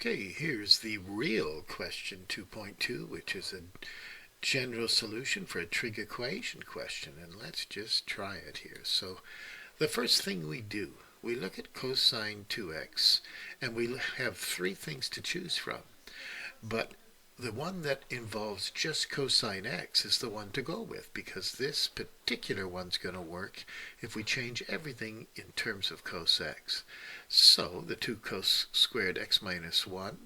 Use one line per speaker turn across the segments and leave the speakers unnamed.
Okay, here's the real question 2.2, which is a general solution for a trig equation question, and let's just try it here. So the first thing we do, we look at cosine 2x, and we have three things to choose from. But the one that involves just cosine x is the one to go with, because this particular one's going to work if we change everything in terms of cos x. So the 2 cos squared x minus 1,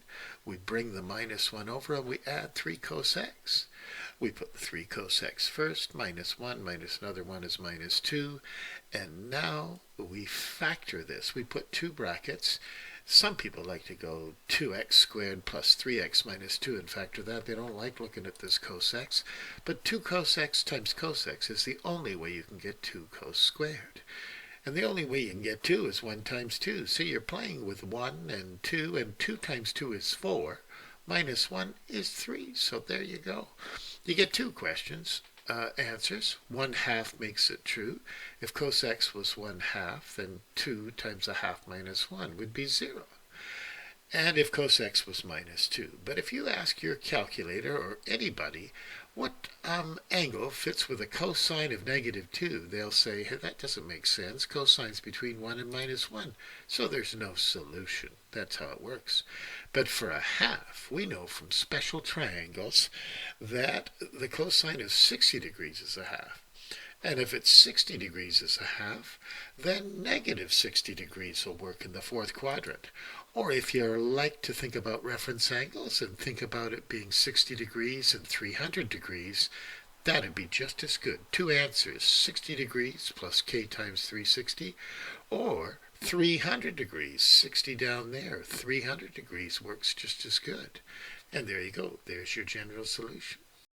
we bring the minus 1 over and we add 3 cos x. We put the 3 cos x first, minus 1 minus another 1 is minus 2, and now we factor this. We put 2 brackets. Some people like to go 2x squared plus 3x minus 2 and factor that. They don't like looking at this cos x. But 2 cos x times cos x is the only way you can get 2 cos squared. And the only way you can get 2 is 1 times 2. So you're playing with 1 and 2 times 2 is 4. Minus 1 is 3. So there you go. You get 2 answers. 1/2 makes it true. If cos x was 1/2, then 2 times 1/2 minus 1 would be 0. And if cos x was minus 2. But if you ask your calculator or anybody what angle fits with a cosine of negative 2, they'll say, hey, that doesn't make sense. Cosine's between 1 and minus 1, so there's no solution. That's how it works. But for a half, we know from special triangles that the cosine of 60 degrees is a half. And if it's 60 degrees is a half, then negative 60 degrees will work in the fourth quadrant. Or if you like to think about reference angles and think about it being 60 degrees and 300 degrees, that'd be just as good. 2 answers, 60 degrees plus k times 360, or 300 degrees, 60 down there, 300 degrees works just as good. And there you go. There's your general solution.